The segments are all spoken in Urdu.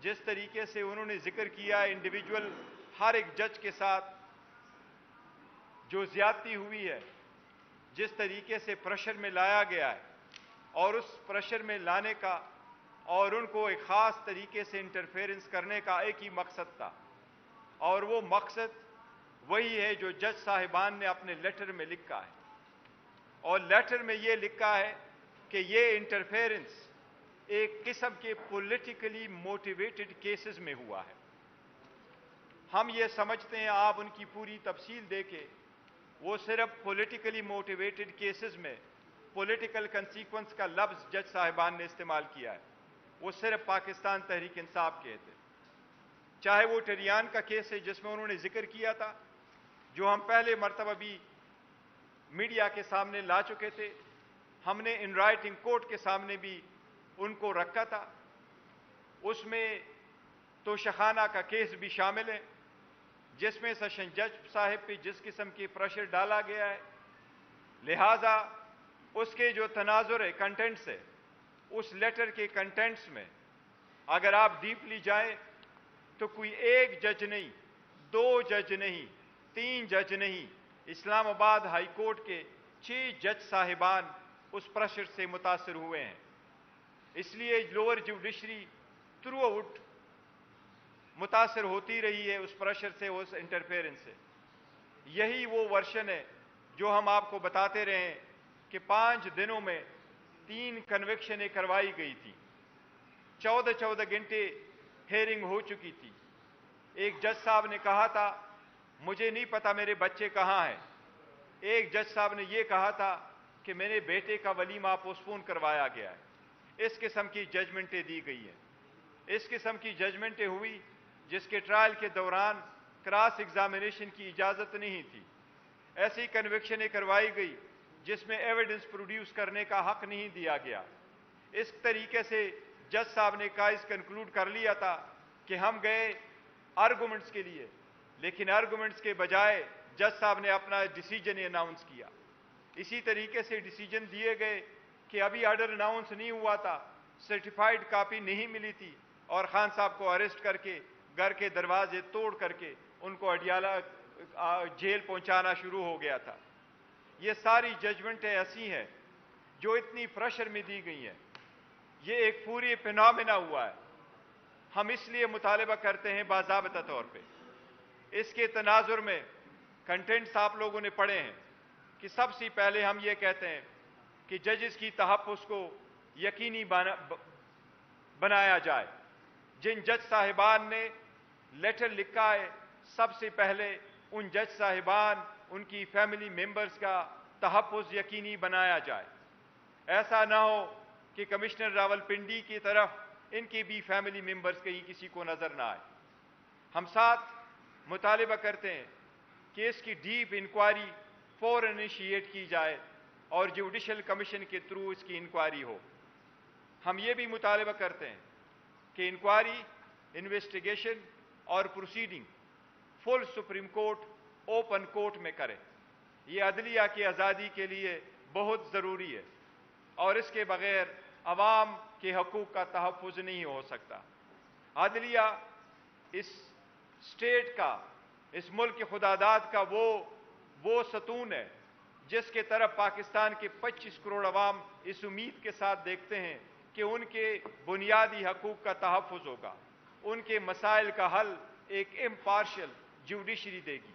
جس طریقے سے انہوں نے ذکر کیا انڈیویجول ہر ایک جج کے ساتھ جو زیادتی ہوئی ہے، جس طریقے سے پریشر میں لایا گیا ہے، اور اس پریشر میں لانے کا اور ان کو ایک خاص طریقے سے انٹرفیرنس کرنے کا ایک ہی مقصد تھا، اور وہ مقصد وہی ہے جو جج صاحبان نے اپنے لیٹر میں لکھا ہے. اور لیٹر میں یہ لکھا ہے کہ یہ انٹرفیرنس ایک قسم کے پولیٹیکلی موٹیویٹڈ کیسز میں ہوا ہے. ہم یہ سمجھتے ہیں، آپ ان کی پوری تفصیل دیکھیں، وہ صرف پولیٹیکلی موٹیویٹڈ کیسز میں پولیٹیکل کنسیکوینس کا لفظ جج صاحبان نے استعمال کیا ہے. وہ صرف پاکستان تحریک انصاف کے تھے. چاہے وہ ٹریان کا کیس ہے جس میں انہوں نے ذکر کیا تھا، جو ہم پہلے مرتبہ بھی میڈیا کے سامنے لا چکے تھے، ہم نے ان رائٹنگ کورٹ کے سامنے بھی ان کو رکھا تھا. اس میں توشخانہ کا کیس بھی شامل ہے، جس میں سیشن جج صاحب پہ جس قسم کی پریشر ڈالا گیا ہے، لہذا اس کے جو تناظر ہے، کنٹینٹس ہے، اس لیٹر کے کنٹینٹس میں اگر آپ ڈیپلی جائیں تو کوئی ایک جج نہیں، دو جج نہیں، تین جج نہیں، اسلام آباد ہائی کورٹ کے 6 جج صاحبان اس پریشر سے متاثر ہوئے ہیں. اس لیے لوور جوڈیشری تھرو آؤٹ متاثر ہوتی رہی ہے اس پریشر سے، اس انٹرفیرنس سے. یہی وہ ورشن ہے جو ہم آپ کو بتاتے رہے ہیں کہ 5 دنوں میں 3 کنوکشنیں کروائی گئی تھی، 14 گھنٹے ہیئرنگ ہو چکی تھی. ایک جج صاحب نے کہا تھا مجھے نہیں پتا میرے بچے کہاں ہیں. ایک جج صاحب نے یہ کہا تھا کہ میرے بیٹے کا ولیمہ پوسٹپون کروایا گیا ہے. اس قسم کی ججمنٹیں دی گئی ہیں. اس قسم کی ججمنٹیں ہوئی جس کے ٹرائل کے دوران کراس ایگزامینیشن کی اجازت نہیں تھی. ایسی کنوکشنیں کروائی گئی جس میں ایویڈنس پروڈیوس کرنے کا حق نہیں دیا گیا. اس طریقے سے جج صاحب نے کائز کنکلوڈ کر لیا تھا کہ ہم گئے آرگومنٹس کے لیے، لیکن آرگومنٹس کے بجائے جج صاحب نے اپنا ڈیسیجن اناؤنس کیا. اسی طریقے سے ڈیسیجن دیے گئے کہ ابھی آرڈر اناؤنس نہیں ہوا تھا، سرٹیفائیڈ کاپی نہیں ملی تھی، اور خان صاحب کو اریسٹ کر کے گھر کے دروازے توڑ کر کے ان کو اڈیالہ جیل پہنچانا شروع ہو گیا تھا. یہ ساری ججمنٹیں ایسی ہیں جو اتنی پریشر میں دی گئی ہیں. یہ ایک پوری فینومینا ہوا ہے. ہم اس لیے مطالبہ کرتے ہیں باضابطہ طور پہ، اس کے تناظر میں کنٹینٹس آپ لوگوں نے پڑھے ہیں کہ سب سے پہلے ہم یہ کہتے ہیں کہ ججز کی تحفظ کو یقینی بنایا جائے. جن جج صاحبان نے لیٹر لکھا ہے، سب سے پہلے ان جج صاحبان، ان کی فیملی ممبرز کا تحفظ یقینی بنایا جائے. ایسا نہ ہو کہ کمشنر راولپنڈی کی طرف ان کی بھی فیملی ممبرز کہیں کسی کو نظر نہ آئے. ہم ساتھ مطالبہ کرتے ہیں کہ اس کی ڈیپ انکوائری فوراً انیشیٹ کی جائے اور جوڈیشل کمیشن کے تھرو اس کی انکوائری ہو. ہم یہ بھی مطالبہ کرتے ہیں کہ انکوائری، انویسٹیگیشن اور پروسیڈنگ فل سپریم کورٹ اوپن کورٹ میں کرے. یہ عدلیہ کی آزادی کے لیے بہت ضروری ہے، اور اس کے بغیر عوام کے حقوق کا تحفظ نہیں ہو سکتا. عدلیہ اس اسٹیٹ کا، اس ملک کی خداداد کا وہ ستون ہے جس کے طرف پاکستان کے 25 کروڑ عوام اس امید کے ساتھ دیکھتے ہیں کہ ان کے بنیادی حقوق کا تحفظ ہوگا. ان کے مسائل کا حل ایک امپارشل جوڈیشری دے گی.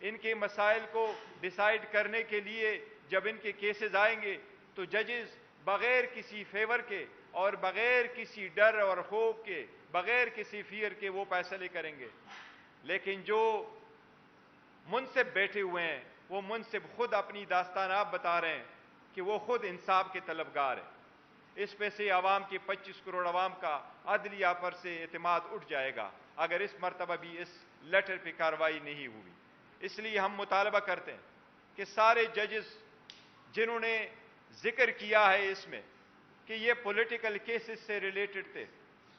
ان کے مسائل کو ڈیسائیڈ کرنے کے لیے جب ان کے کیسز آئیں گے تو ججز بغیر کسی فیور کے اور بغیر کسی ڈر اور خوف کے، بغیر کسی فیئر کے وہ فیصلے کریں گے. لیکن جو منصف بیٹھے ہوئے ہیں، وہ منصف خود اپنی داستان آپ بتا رہے ہیں کہ وہ خود انصاف کے طلبگار ہیں. اس پہ سے عوام کے 25 کروڑ عوام کا عدلیہ پر سے اعتماد اٹھ جائے گا اگر اس مرتبہ بھی اس لیٹر پہ کارروائی نہیں ہوئی. اس لیے ہم مطالبہ کرتے ہیں کہ سارے ججز جنہوں نے ذکر کیا ہے اس میں کہ یہ پولیٹیکل کیسز سے ریلیٹڈ تھے،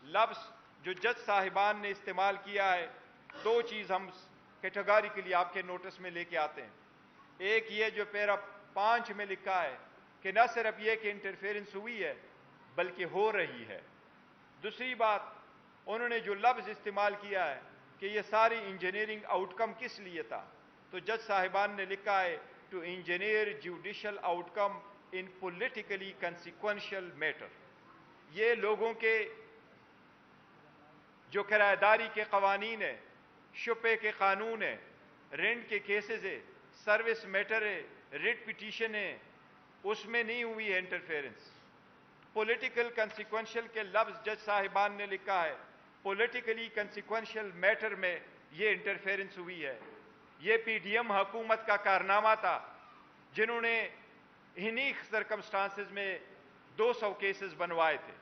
لفظ جو جج صاحبان نے استعمال کیا ہے، 2 چیز ہم کیٹیگوریکلی آپ کے نوٹس میں لے کے آتے ہیں. ایک یہ جو پیرا 5 میں لکھا ہے کہ نہ صرف یہ کہ انٹرفیرنس ہوئی ہے بلکہ ہو رہی ہے. دوسری بات انہوں نے جو لفظ استعمال کیا ہے کہ یہ ساری انجینئرنگ آؤٹ کم کس لیے تھا، تو جج صاحبان نے لکھا ہے to engineer judicial outcome in politically consequential matter. یہ لوگوں کے جو کرایہ داری کے قوانین ہیں، شپے کے قانون ہیں، رینٹ کے کیسز ہے، سروس میٹر ہے، ریٹ پٹیشن ہے، اس میں نہیں ہوئی ہے انٹرفیرنس. پولیٹیکل کنسیکوینشل کے لفظ جج صاحبان نے لکھا ہے، پولیٹیکلی کنسیکوینشل میٹر میں یہ انٹرفیرنس ہوئی ہے. یہ پی ڈی ایم حکومت کا کارنامہ تھا جنہوں نے انہی سرکمسٹانسز میں 200 کیسز بنوائے تھے.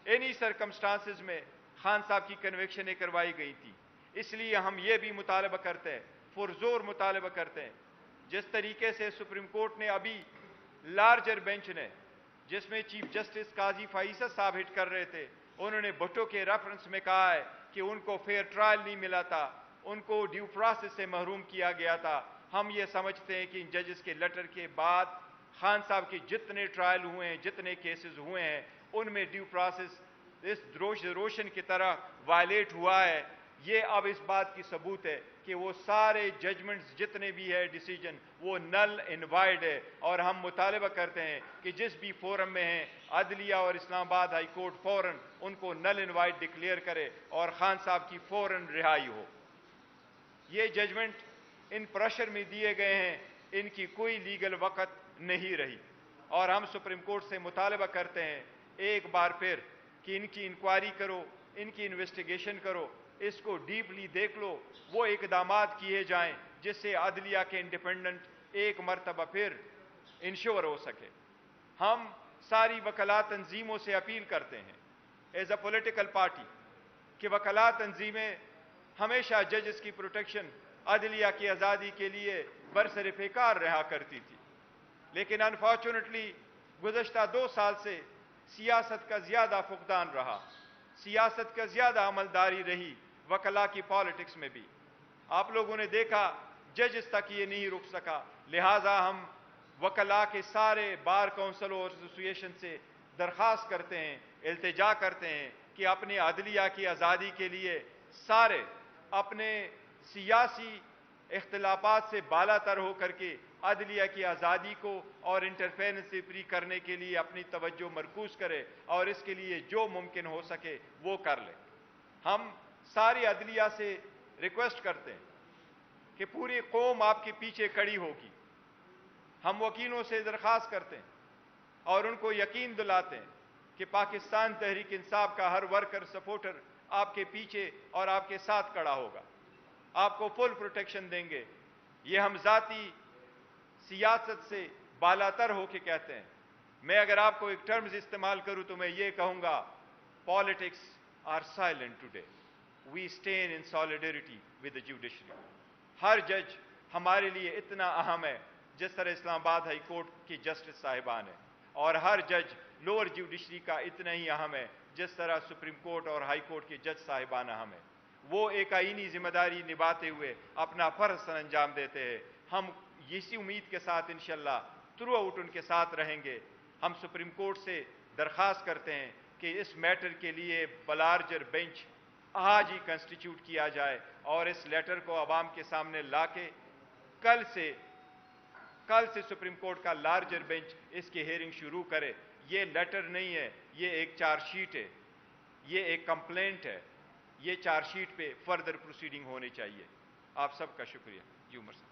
انہی سرکمسٹانسز میں خان صاحب کی کنوکشنیں کروائی گئی تھی. اس لیے ہم یہ بھی مطالبہ کرتے ہیں، پرزور مطالبہ کرتے ہیں، جس طریقے سے سپریم کورٹ نے ابھی لارجر بینچ نے، جس میں چیف جسٹس قاضی فائصہ صاحب ہٹ کر رہے تھے، انہوں نے بھٹو کے ریفرنس میں کہا ہے کہ ان کو فیئر ٹرائل نہیں ملا تھا، ان کو ڈیو پروسیس سے محروم کیا گیا تھا. ہم یہ سمجھتے ہیں کہ ان ججز کے لیٹر کے بعد خان صاحب کے جتنے ٹرائل ہوئے ہیں، جتنے کیسز ہوئے ہیں، ان میں ڈیو پروسیس اس روشن کی طرح وائلیٹ ہوا ہے. یہ اب اس بات کی ثبوت ہے کہ وہ سارے ججمنٹس جتنے بھی ہے ڈیسیجن وہ نل انوائڈ ہے. اور ہم مطالبہ کرتے ہیں کہ جس بھی فورم میں ہیں عدلیہ اور اسلام آباد ہائی کورٹ فوراً ان کو نل انوائڈ ڈکلیئر کرے اور خان صاحب کی فوراً رہائی ہو. یہ ججمنٹ ان پریشر میں دیے گئے ہیں، ان کی کوئی لیگل وقت نہیں رہی. اور ہم سپریم کورٹ سے مطالبہ کرتے ہیں ایک بار پھر کہ ان کی انکوائری کرو، ان کی انویسٹیگیشن کرو، اس کو ڈیپلی دیکھ لو، وہ اقدامات کیے جائیں جس سے عدلیہ کے انڈیپینڈنٹ ایک مرتبہ پھر انشور ہو سکے. ہم ساری وکلاء تنظیموں سے اپیل کرتے ہیں ایز اے پولیٹیکل پارٹی کہ وکلاء تنظیمیں ہمیشہ ججز کی پروٹیکشن، عدلیہ کی آزادی کے لیے برسرپیکار رہا کرتی تھی. لیکن انفارچونیٹلی گزشتہ 2 سال سے سیاست کا زیادہ فقدان رہا، سیاست کا زیادہ عملداری رہی وکلاء کی پالیٹکس میں بھی. آپ لوگوں نے دیکھا ججز تک یہ نہیں رک سکا. لہٰذا ہم وکلاء کے سارے بار کونسل اور ایسوسیشن سے درخواست کرتے ہیں، التجا کرتے ہیں کہ اپنے عدلیہ کی آزادی کے لیے سارے اپنے سیاسی اختلافات سے بالا تر ہو کر کے عدلیہ کی آزادی کو اور انٹرفیرنس سے فری کرنے کے لیے اپنی توجہ مرکوز کرے اور اس کے لیے جو ممکن ہو سکے وہ کر لے. ہم ساری عدلیہ سے ریکویسٹ کرتے ہیں کہ پوری قوم آپ کے پیچھے کھڑی ہوگی. ہم وکیلوں سے درخواست کرتے ہیں اور ان کو یقین دلاتے ہیں کہ پاکستان تحریک انصاف کا ہر ورکر سپورٹر آپ کے پیچھے اور آپ کے ساتھ کھڑا ہوگا، آپ کو فل پروٹیکشن دیں گے. یہ ہم ذاتی سیاست سے بالاتر ہو کے کہتے ہیں. میں اگر آپ کو ایک ٹرمز استعمال کروں تو میں یہ کہوں گا politics are silent today, we stand in solidarity with the judiciary. ہر جج ہمارے لیے اتنا اہم ہے جس طرح اسلام آباد ہائی کورٹ کی جسٹس صاحبان ہے، اور ہر جج لوور جوڈیشری کا اتنا ہی اہم ہے جس طرح سپریم کورٹ اور ہائی کورٹ کے جج صاحبان اہم ہیں. وہ ایک آئینی ذمہ داری نبھاتے ہوئے اپنا فرض سر انجام دیتے ہیں. ہم اسی امید کے ساتھ انشاءاللہ تھرو آؤٹ ان کے ساتھ رہیں گے. ہم سپریم کورٹ سے درخواست کرتے ہیں کہ اس میٹر کے لیے بلارجر بینچ آج ہی کنسٹیٹیوٹ کیا جائے اور اس لیٹر کو عوام کے سامنے لا کے کل سے سپریم کورٹ کا لارجر بینچ اس کی ہیئرنگ شروع کرے. یہ لیٹر نہیں ہے، یہ ایک چارج شیٹ ہے، یہ ایک کمپلینٹ ہے. یہ چارج شیٹ پہ فردر پروسیڈنگ ہونی چاہیے. آپ سب کا شکریہ. جی عمر صاحب.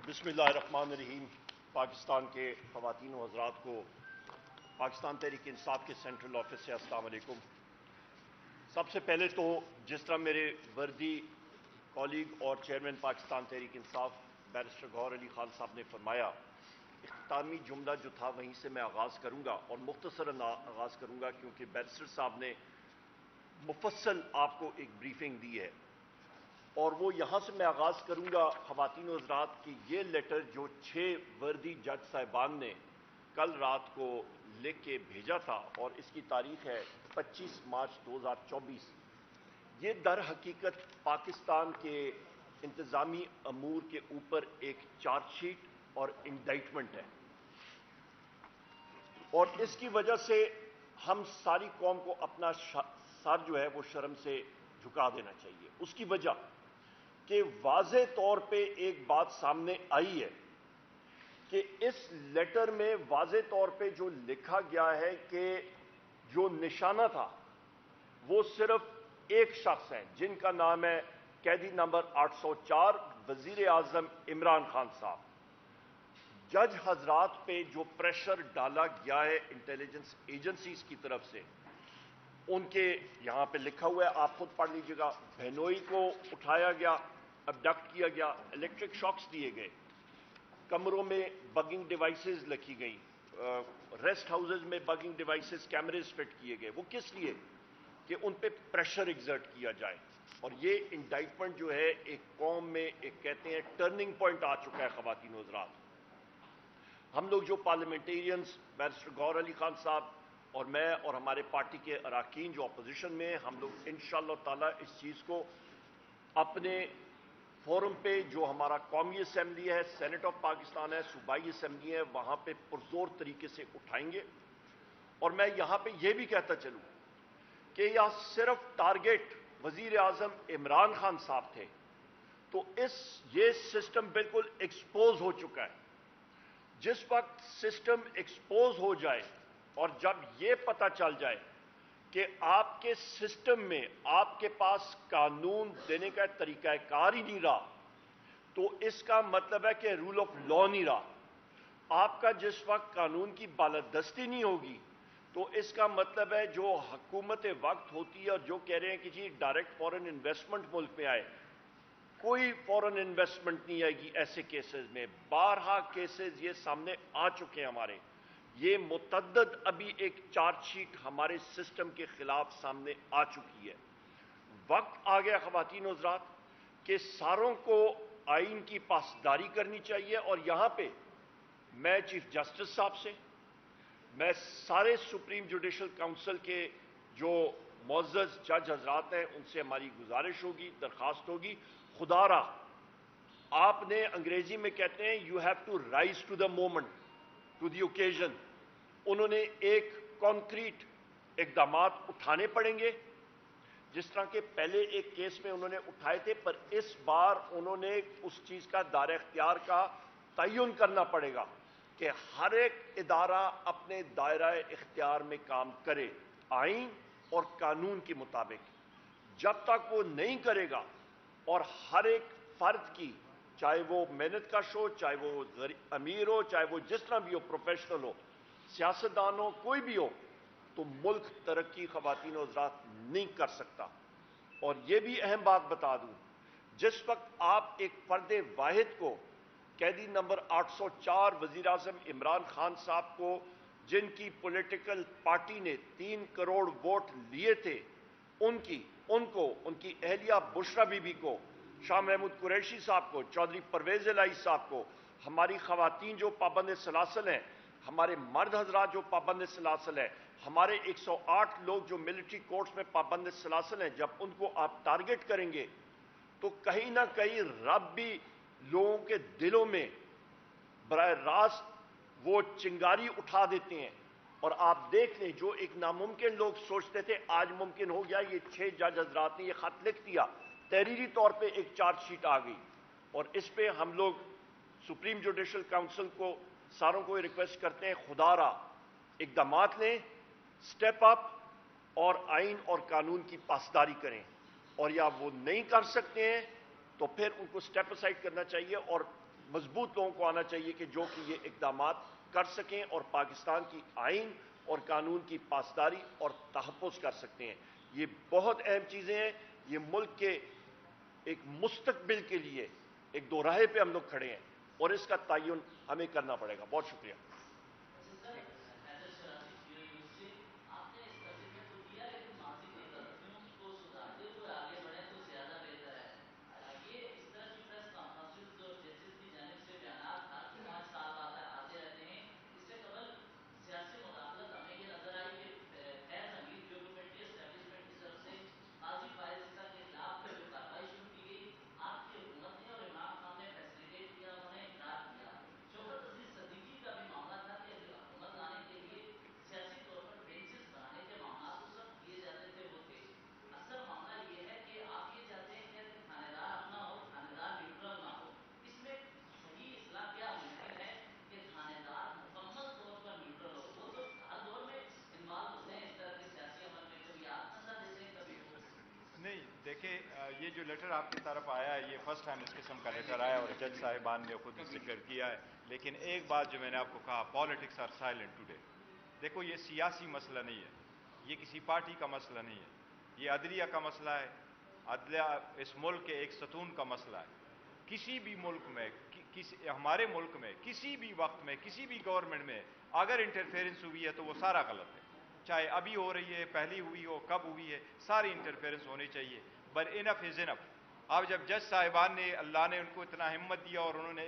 بسم اللہ الرحمن الرحیم. پاکستان کے خواتین و حضرات کو پاکستان تحریک انصاف کے سینٹرل آفس سے السلام علیکم. سب سے پہلے تو جس طرح میرے وردی کولیگ اور چیئرمین پاکستان تحریک انصاف بیرسٹر گوہر علی خان صاحب نے فرمایا، اختتامی جملہ جو تھا وہیں سے میں آغاز کروں گا اور مختصراً آغاز کروں گا کیونکہ بیرسٹر صاحب نے مفصل آپ کو ایک بریفنگ دی ہے. اور وہ یہاں سے میں آغاز کروں گا خواتین و حضرات کی یہ لیٹر جو 6 وردی جج صاحبان نے کل رات کو لکھ کے بھیجا تھا اور اس کی تاریخ ہے 25 مارچ 2024. یہ در حقیقت پاکستان کے انتظامی امور کے اوپر ایک چارج شیٹ اور انڈائٹمنٹ ہے. اور اس کی وجہ سے ہم ساری قوم کو اپنا سر جو ہے وہ شرم سے جھکا دینا چاہیے۔ اس کی وجہ کہ واضح طور پہ ایک بات سامنے آئی ہے کہ اس لیٹر میں واضح طور پہ جو لکھا گیا ہے کہ جو نشانہ تھا وہ صرف ایک شخص ہے جن کا نام ہے قیدی نمبر 804 وزیر اعظم عمران خان صاحب۔ جج حضرات پہ جو پریشر ڈالا گیا ہے انٹیلیجنس ایجنسیز کی طرف سے، ان کے یہاں پہ لکھا ہوا ہے، آپ خود پڑھ لیجیے گا۔ بہنوئی کو اٹھایا گیا، ابڈکٹ کیا گیا، الیکٹرک شاکس دیے گئے، کمروں میں بگنگ ڈیوائسز لکھی گئی، ریسٹ ہاؤسز میں بگنگ ڈیوائسز کیمریز فٹ کیے گئے۔ وہ کس لیے؟ کہ ان پہ پریشر ایگزرٹ کیا جائے۔ اور یہ انڈائٹمنٹ جو ہے ایک قوم میں ایک کہتے ہیں ٹرننگ پوائنٹ آ چکا ہے۔ خواتین و حضرات، ہم لوگ جو پارلیمنٹیرینز بیرسٹر گور علی خان صاحب اور میں اور ہمارے پارٹی کے اراکین جو اپوزیشن میں ہیں، ہم لوگ انشاءاللہ تعالی اس چیز کو اپنے فورم پہ جو ہمارا قومی اسمبلی ہے، سینٹ آف پاکستان ہے، صوبائی اسمبلی ہے، وہاں پہ پرزور طریقے سے اٹھائیں گے۔ اور میں یہاں پہ یہ بھی کہتا چلوں کہ یہ صرف ٹارگیٹ وزیر اعظم عمران خان صاحب تھے، تو یہ سسٹم بالکل ایکسپوز ہو چکا ہے۔ جس وقت سسٹم ایکسپوز ہو جائے اور جب یہ پتہ چل جائے کہ آپ کے سسٹم میں آپ کے پاس قانون دینے کا طریقہ کار ہی نہیں رہا، تو اس کا مطلب ہے کہ رول آف لا نہیں رہا۔ آپ کا جس وقت قانون کی بالادستی نہیں ہوگی، تو اس کا مطلب ہے جو حکومت وقت ہوتی ہے اور جو کہہ رہے ہیں کہ جی ڈائریکٹ فورن انویسٹمنٹ ملک میں آئے، کوئی فورن انویسٹمنٹ نہیں آئے گی ایسے کیسز میں۔ بارہا کیسز یہ سامنے آ چکے ہیں ہمارے، یہ متعدد ابھی ایک چارج شیٹ ہمارے سسٹم کے خلاف سامنے آ چکی ہے۔ وقت آ گیا خواتین و حضرات کہ ساروں کو آئین کی پاسداری کرنی چاہیے۔ اور یہاں پہ میں چیف جسٹس صاحب سے، میں سارے سپریم جوڈیشل کونسل کے جو معزز جج حضرات ہیں ان سے ہماری گزارش ہوگی، درخواست ہوگی، خدا را آپ نے انگریزی میں کہتے ہیں you have to rise to the moment, to the occasion. انہوں نے ایک کانکریٹ اقدامات اٹھانے پڑیں گے، جس طرح کہ پہلے ایک کیس میں انہوں نے اٹھائے تھے، پر اس بار انہوں نے اس چیز کا دائرہ اختیار کا تعین کرنا پڑے گا کہ ہر ایک ادارہ اپنے دائرہ اختیار میں کام کرے آئین اور قانون کے مطابق۔ جب تک وہ نہیں کرے گا اور ہر ایک فرد کی، چاہے وہ محنت کش ہو، چاہے وہ امیر ہو، چاہے وہ جس طرح بھی ہو، پروفیشنل ہو، سیاستدان ہو، کوئی بھی ہو، تو ملک ترقی خواتین و حضرات نہیں کر سکتا۔ اور یہ بھی اہم بات بتا دوں، جس وقت آپ ایک فرد واحد کو، قیدی نمبر 804 وزیر اعظم عمران خان صاحب کو، جن کی پولیٹیکل پارٹی نے 3 کروڑ ووٹ لیے تھے، ان کی اہلیہ بشرا بی بی کو، شاہ محمود قریشی صاحب کو، چودھری پرویز الہی صاحب کو، ہماری خواتین جو پابند سلاسل ہیں، ہمارے مرد حضرات جو پابند سلاسل ہیں، ہمارے 108 لوگ جو ملٹری کورٹس میں پابند سلاسل ہیں، جب ان کو آپ ٹارگٹ کریں گے تو کہیں نہ کہیں رب بھی لوگوں کے دلوں میں براہ راست وہ چنگاری اٹھا دیتے ہیں۔ اور آپ دیکھ لیں، جو ایک ناممکن لوگ سوچتے تھے آج ممکن ہو گیا۔ یہ 6 جج حضرات نے یہ خط لکھ دیا، تحریری طور پہ ایک چارج شیٹ آ گئی، اور اس پہ ہم لوگ سپریم جوڈیشل کونسل کو ساروں کو ریکویسٹ کرتے ہیں، خدا را اقدامات لیں، سٹیپ اپ، اور آئین اور قانون کی پاسداری کریں۔ اور یا وہ نہیں کر سکتے ہیں تو پھر ان کو سٹیپ اسائڈ کرنا چاہیے، اور مضبوط لوگوں کو آنا چاہیے کہ جو کہ یہ اقدامات کر سکیں اور پاکستان کی آئین اور قانون کی پاسداری اور تحفظ کر سکتے ہیں۔ یہ بہت اہم چیزیں ہیں، یہ ملک کے ایک مستقبل کے لیے ایک دو راہے پہ ہم لوگ کھڑے ہیں، اور اس کا تعین ہمیں کرنا پڑے گا۔ بہت شکریہ۔ دیکھیں یہ جو لیٹر آپ کی طرف آیا ہے یہ فرسٹ ٹائم اس قسم کا لیٹر آیا اور جج صاحبان نے خود ذکر کیا ہے، لیکن ایک بات جو میں نے آپ کو کہا، پالیٹکس آر سائلنٹ ٹوڈے. دیکھو یہ سیاسی مسئلہ نہیں ہے، یہ کسی پارٹی کا مسئلہ نہیں ہے، یہ عدلیہ کا مسئلہ ہے. عدلیہ اس ملک کے ایک ستون کا مسئلہ ہے. کسی بھی ملک میں ہمارے ملک میں کسی بھی وقت میں کسی بھی گورنمنٹ میں اگر انٹرفیرنس ہوئی ہے تو وہ سارا غلط ہے، چاہے ابھی ہو رہی ہے، پہلی ہوئی ہو، کب ہوئی ہے، ساری انٹرفیرنس ہونی چاہیے. بٹ انف از انف. اب جب جج صاحبان نے، اللہ نے ان کو اتنا ہمت دیا اور انہوں نے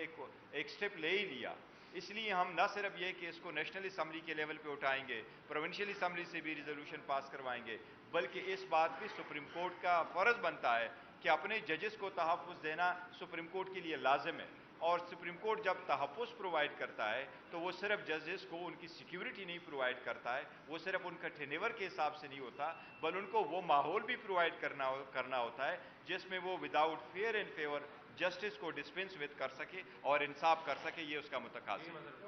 ایک سٹیپ لے ہی لیا، اس لیے ہم نہ صرف یہ کہ اس کو نیشنل اسمبلی کے لیول پہ اٹھائیں گے، پروونشل اسمبلی سے بھی ریزولوشن پاس کروائیں گے، بلکہ اس بات پہ سپریم کورٹ کا فرض بنتا ہے کہ اپنے ججز کو تحفظ دینا سپریم کورٹ کے لیے لازم ہے. اور سپریم کورٹ جب تحفظ پرووائڈ کرتا ہے تو وہ صرف ججز کو ان کی سیکیورٹی نہیں پرووائڈ کرتا ہے، وہ صرف ان کا ٹینیور کے حساب سے نہیں ہوتا، بل ان کو وہ ماحول بھی پرووائڈ کرنا ہوتا ہے جس میں وہ without fear and favour justice کو ڈسپینس وتھ کر سکے اور انصاف کر سکے. یہ اس کا متقاضی ہے.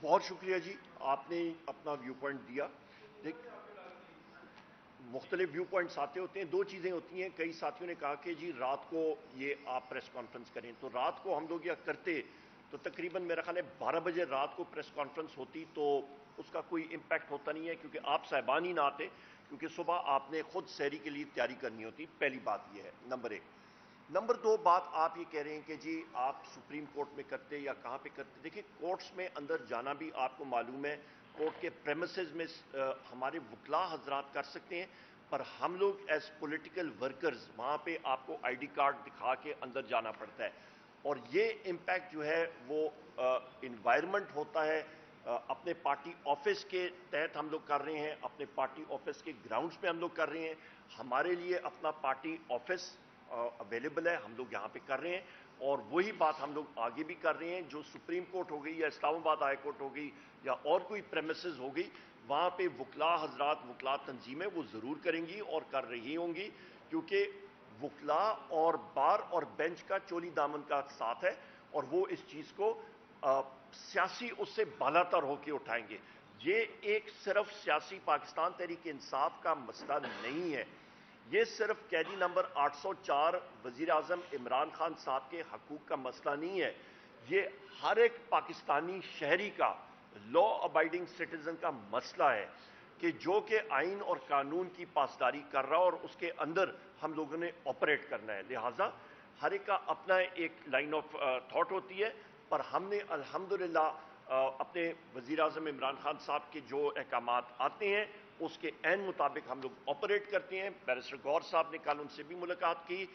بہت شکریہ جی، آپ نے اپنا ویو پوائنٹ دیا. مختلف ویو پوائنٹس آتے ہوتے ہیں. دو چیزیں ہوتی ہیں، کئی ساتھیوں نے کہا کہ جی رات کو یہ آپ پریس کانفرنس کریں، تو رات کو ہم لوگ یہ کرتے تو تقریباً میرا خیال ہے 12 بجے رات کو پریس کانفرنس ہوتی تو اس کا کوئی امپیکٹ ہوتا نہیں ہے، کیونکہ آپ صاحبان ہی نہ آتے، کیونکہ صبح آپ نے خود سحری کے لیے تیاری کرنی ہوتی. پہلی بات یہ ہے، نمبر ایک. نمبر دو بات آپ یہ کہہ رہے ہیں کہ جی آپ سپریم کورٹ میں کرتے یا کہاں پہ کرتے. دیکھیں کورٹس میں اندر جانا بھی آپ کو معلوم ہے، کورٹ کے پریمیسز میں ہمارے وکلاء حضرات کر سکتے ہیں، پر ہم لوگ ایز پولیٹیکل ورکرز وہاں پہ آپ کو آئی ڈی کارڈ دکھا کے اندر جانا پڑتا ہے. اور یہ امپیکٹ جو ہے وہ انوائرمنٹ ہوتا ہے. اپنے پارٹی آفس کے تحت ہم لوگ کر رہے ہیں، اپنے پارٹی آفس کے گراؤنڈز پہ ہم لوگ کر رہے ہیں. ہمارے لیے اپنا پارٹی آفس اویلیبل ہے، ہم لوگ یہاں پہ کر رہے ہیں. اور وہی بات ہم لوگ آگے بھی کر رہے ہیں. جو سپریم کورٹ ہو گئی یا اسلام آباد ہائی کورٹ ہو گئی یا اور کوئی پریمیسز ہو گئی، وہاں پہ وکلاء حضرات، وکلاء تنظیمیں وہ ضرور کریں گی اور کر رہی ہوں گی، کیونکہ وکلاء اور بار اور بینچ کا چولی دامن کا ساتھ ہے اور وہ اس چیز کو سیاسی اس سے بالاتر ہو کے اٹھائیں گے. یہ ایک صرف سیاسی پاکستان تحریک انصاف کا مسئلہ نہیں ہے، یہ صرف قیدی نمبر 804 وزیر اعظم عمران خان صاحب کے حقوق کا مسئلہ نہیں ہے، یہ ہر ایک پاکستانی شہری کا، لا ابائڈنگ سٹیزن کا مسئلہ ہے کہ جو کہ آئین اور قانون کی پاسداری کر رہا اور اس کے اندر ہم لوگوں نے آپریٹ کرنا ہے. لہٰذا ہر ایک کا اپنا ایک لائن آف تھاٹ ہوتی ہے، پر ہم نے الحمدللہ اپنے وزیر اعظم عمران خان صاحب کے جو احکامات آتے ہیں اس کے عین مطابق ہم لوگ آپریٹ کرتے ہیں. بیرسٹر گور صاحب نے کل ان سے بھی ملاقات کی.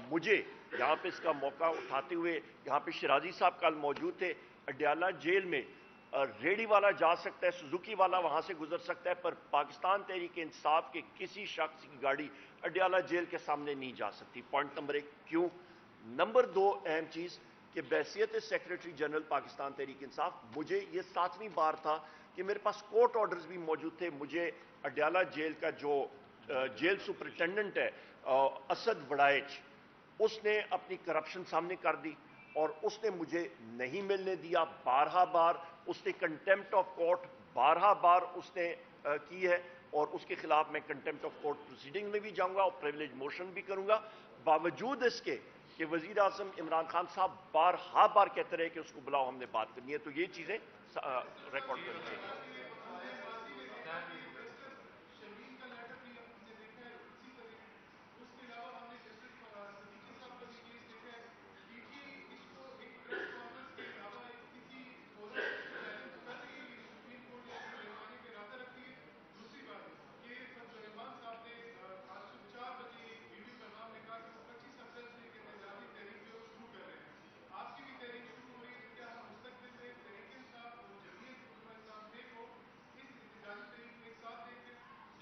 مجھے یہاں پہ اس کا موقع اٹھاتے ہوئے، یہاں پہ شرازی صاحب کل موجود تھے، اڈیالہ جیل میں ریڑی والا جا سکتا ہے، سزوکی والا وہاں سے گزر سکتا ہے، پر پاکستان تحریک انصاف کے کسی شخص کی گاڑی اڈیالہ جیل کے سامنے نہیں جا سکتی. پوائنٹ نمبر ایک. کیوں؟ نمبر دو اہم چیز کہ بحیثیت سیکریٹری جنرل پاکستان تحریک انصاف مجھے یہ 7ویں بار تھا کہ میرے پاس کورٹ آرڈرز بھی موجود تھے. مجھے اڈیالہ جیل کا جو جیل سپرنٹینڈنٹ ہے اسد وڑائچ، اس نے اپنی کرپشن سامنے کر دی اور اس نے مجھے نہیں ملنے دیا. بارہا بار اس نے کنٹیمپٹ آف کورٹ بارہا بار اس نے کی ہے اور اس کے خلاف میں کنٹیمپٹ آف کورٹ پروسیڈنگ میں بھی جاؤں گا اور پریویلیج موشن بھی کروں گا، باوجود اس کے کہ وزیر اعظم عمران خان صاحب بارہا بار کہتے رہے کہ اس کو بلاؤ، ہم نے بات کرنی ہے. تو یہ چیزیں ریکارڈ کرنی چاہیے.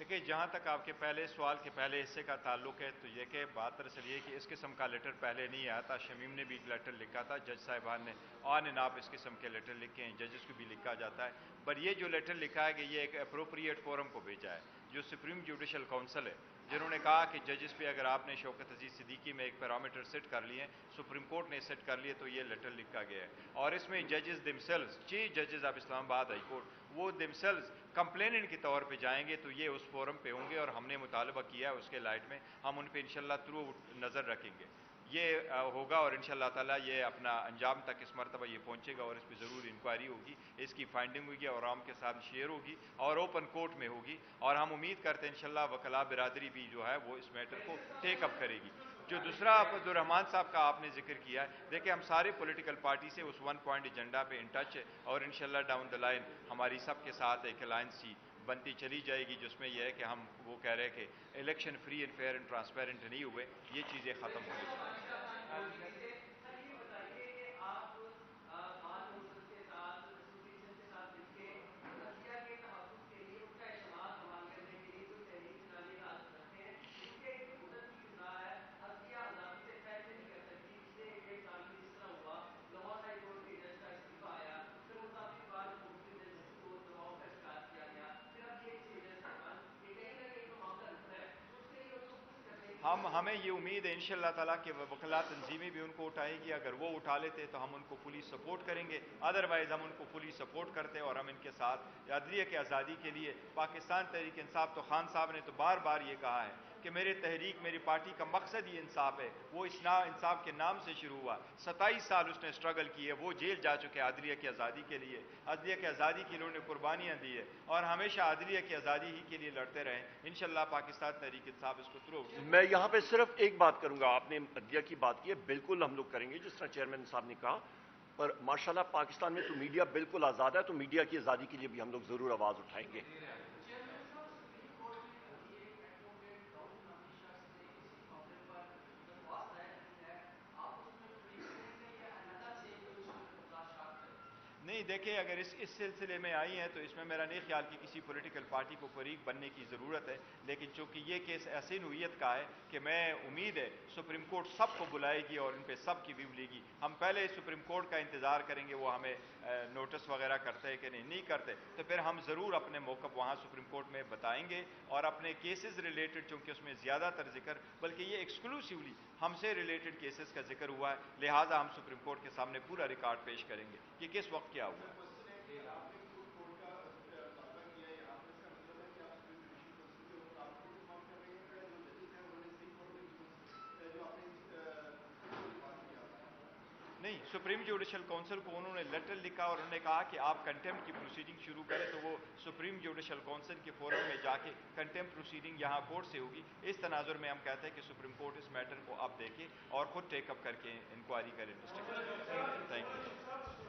دیکھیں جہاں تک آپ کے پہلے سوال کے پہلے حصے کا تعلق ہے تو یہ کہ بات دراصل یہ کہ اس قسم کا لیٹر پہلے نہیں آیا تھا. شمیم نے بھی ایک لیٹر لکھا تھا, جج صاحبان نے آن اینڈ آپ اس قسم کے لیٹر لکھے ہیں, ججز کو بھی لکھا جاتا ہے. پر یہ جو لیٹر لکھا ہے کہ یہ ایک اپروپریٹ فورم کو بھیجا ہے جو سپریم جوڈیشل کونسل ہے, جنہوں نے کہا کہ ججز پہ اگر آپ نے شوکت عزیز صدیقی میں ایک پیرامیٹر سیٹ کر لیے, سپریم کورٹ نے سیٹ کر لیے, تو یہ لیٹر لکھا گیا ہے. اور اس میں ججز دمسیلز, چیف ججز آف اسلام آباد ہائی کورٹ, وہ دمسیلز کمپلیننٹ کے طور پہ جائیں گے تو یہ اس فورم پہ ہوں گے, اور ہم نے مطالبہ کیا ہے اس کے لائٹ میں, ہم ان پہ انشاءاللہ تھرو نظر رکھیں گے. یہ ہوگا اور انشاءاللہ تعالیٰ یہ اپنا انجام تک اس مرتبہ یہ پہنچے گا, اور اس پہ ضرور انکوائری ہوگی, اس کی فائنڈنگ ہوگی اور عوام کے ساتھ شیئر ہوگی اور اوپن کورٹ میں ہوگی. اور ہم امید کرتے ہیں انشاءاللہ وکلاء برادری بھی جو ہے وہ اس میٹر کو ٹیک اپ کرے گی. جو دوسرا عبد الرحمان صاحب کا آپ نے ذکر کیا ہے, دیکھیں ہم سارے پولیٹیکل پارٹی سے اس ون پوائنٹ ایجنڈا پہ ان ٹچ ہے, اور انشاءاللہ ڈاؤن دا لائن ہماری سب کے ساتھ ایک الائنس سی بنتی چلی جائے گی, جس میں یہ ہے کہ ہم وہ کہہ رہے ہیں کہ election free and fair and transparent نہیں ہوئے, یہ چیزیں ختم ہو گئی. ہمیں یہ امید ہے انشاءاللہ تعالیٰ کہ وکلاء تنظیمیں بھی ان کو اٹھائے گی, اگر وہ اٹھا لیتے تو ہم ان کو فلی سپورٹ کریں گے, ادروائز ہم ان کو فلی سپورٹ کرتے, اور ہم ان کے ساتھ عدلیہ کی آزادی کے لیے پاکستان تحریک انصاف, تو خان صاحب نے تو بار بار یہ کہا ہے کہ میری تحریک, میری پارٹی کا مقصد ہی انصاف ہے, وہ انصاف کے نام سے شروع ہوا, 27 سال اس نے اسٹرگل کی ہے, وہ جیل جا چکے عدلیہ کی آزادی کے لیے, عدلیہ کی آزادی کے لیے انہوں نے قربانیاں دی ہے, اور ہمیشہ عدلیہ کی آزادی ہی کے لیے لڑتے رہیں. انشاءاللہ پاکستان تحریک انصاف اس کو تھرو. میں یہاں پہ صرف ایک بات کروں گا, آپ نے عدلیہ کی بات کی ہے, بالکل ہم لوگ کریں گے جس طرح چیئرمین صاحب نے کہا, پر ماشاءاللہ پاکستان میں تو میڈیا بالکل آزاد ہے, تو میڈیا کی آزادی کے لیے بھی ہم لوگ ضرور آواز اٹھائیں گے. نہیں دیکھیں, اگر اس سلسلے میں آئی ہیں تو اس میں میرا نہیں خیال کہ کسی پولیٹیکل پارٹی کو فریق بننے کی ضرورت ہے, لیکن چونکہ یہ کیس ایسی نوعیت کا ہے کہ میں امید ہے سپریم کورٹ سب کو بلائے گی اور ان پہ سب کی ویو لے گی. ہم پہلے سپریم کورٹ کا انتظار کریں گے وہ ہمیں نوٹس وغیرہ کرتے ہیں کہ نہیں کرتے, تو پھر ہم ضرور اپنے موقف وہاں سپریم کورٹ میں بتائیں گے, اور اپنے کیسز ریلیٹڈ, چونکہ اس میں زیادہ تر ذکر, بلکہ یہ ایکسکلوسیولی ہم سے ریلیٹڈ کیسز کا ذکر ہوا ہے, لہٰذا ہم سپریم کورٹ کے سامنے پورا ریکارڈ پیش کریں گے کہ کس وقت کیا ہوا ہے. نہیں, سپریم جوڈیشل کونسل کو انہوں نے لیٹر لکھا اور انہوں نے کہا کہ آپ کنٹمپٹ کی پروسیڈنگ شروع کریں, تو وہ سپریم جوڈیشل کونسل کے فورم میں جا کے کنٹمپٹ پروسیڈنگ یہاں کورٹ سے ہوگی. اس تناظر میں ہم کہتے ہیں کہ سپریم کورٹ اس میٹر کو اب دیکھے اور خود ٹیک اپ کر کے انکوائری کرے, انویسٹیگیشن. Thank you.